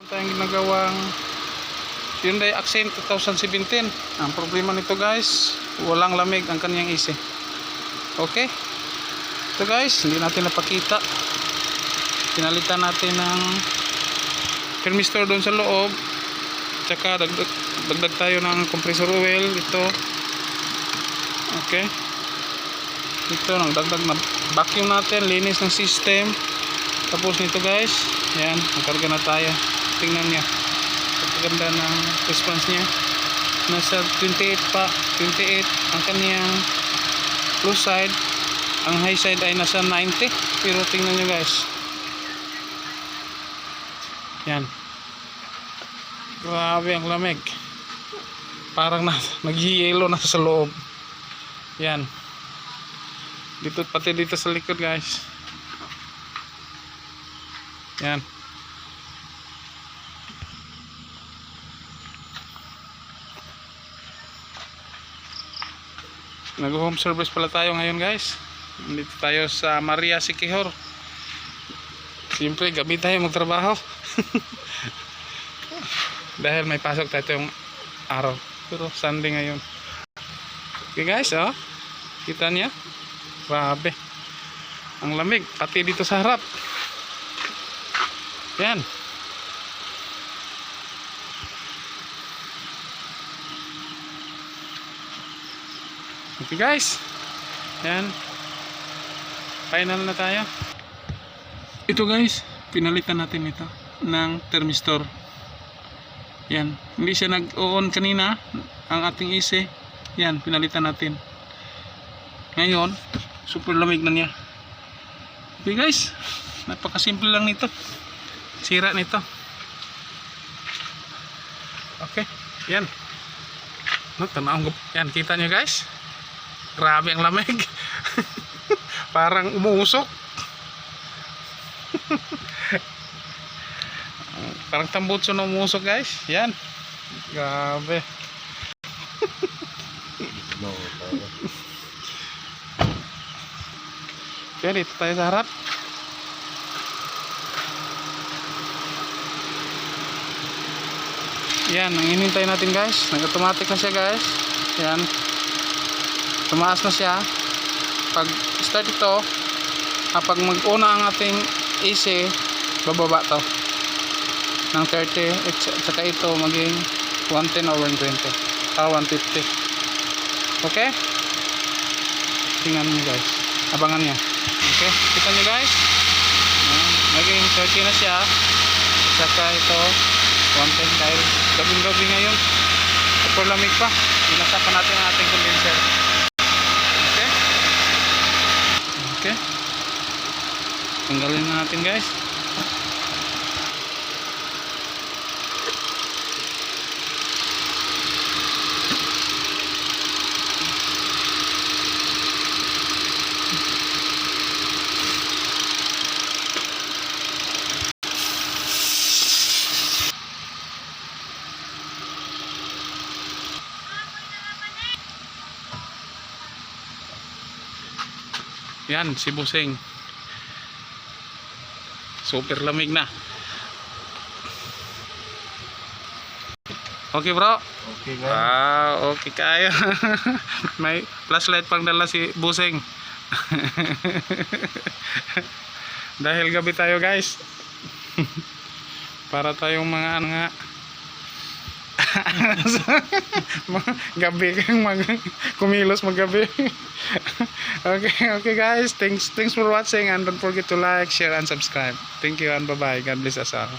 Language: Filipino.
Tayong ginagawang Hyundai Accent 2017. Ang problema nito guys, walang lamig ang kanyang AC. Okay, ito guys, hindi natin napakita. Pinalitan natin ng thermistor doon sa loob, tsaka dagdag tayo ng compressor oil ito. Okay, ito nagdagdag na vacuum natin, linis ng system. Tapos nito guys, yan, nakarga na tayo. Tingnan niya, pagkaganda ng response niya. Nasa 28 pa, 28 ang kaniyang low side, ang high side ay nasa 90. Pero tingnan nyo guys, yan, grabe ang lamig, parang nag-yelo na sa loob. Yan, dito, pati dito sa likod guys. Yan, nag-home service pala tayo ngayon guys. Dito tayo sa Maria Siquijor. Siyempre gabi tayo magtrabaho dahil may pasok tayo yung araw, pero Sunday ngayon. Okay guys, oh, kita niya, grabe ang lamig, pati dito sa harap. Yan, okay guys, yan, final na tayo. Ito guys, pinalitan natin ito ng thermistor. Yan, hindi siya nag-on kanina ang ating AC. Yan, pinalitan natin. Ngayon, super lamig na niya. Okay guys, napakasimple lang nito. Sira nito. Okay, yan. Tanaw, yan, kita nyo guys, grabe ang lamig. Parang umuusok. Parang tambutso na umusok guys. Yan, grabe. Okay, dito tayo sa harap. Yan, ang hinintay natin guys, nag-automatic na siya guys. Yan, tumaas na siya. Pag start ito, kapag mag-una ang ating AC, bababa to ng 30, at saka ito maging 110 or 120, 150. Okay, tingnan nyo guys, abangan nyo. Okay, kita nyo guys, maging 30 na siya, at saka ito 110 dahil gabing-gabi ngayon, super lamig pa. Binasa pa natin ang ating condenser. Okay, okay, tanggalin na natin guys. Yan, si Busing. Super lamig na. Okay bro? Okay guys. Okay kayo. May flashlight pang dala si Busing. Dahil gabi tayo guys. Para tayong mga ano nga. Gabi kang kumilos magabi. Okay guys, thanks for watching, and don't forget to like, share and subscribe. Thank you and bye bye. God bless us all.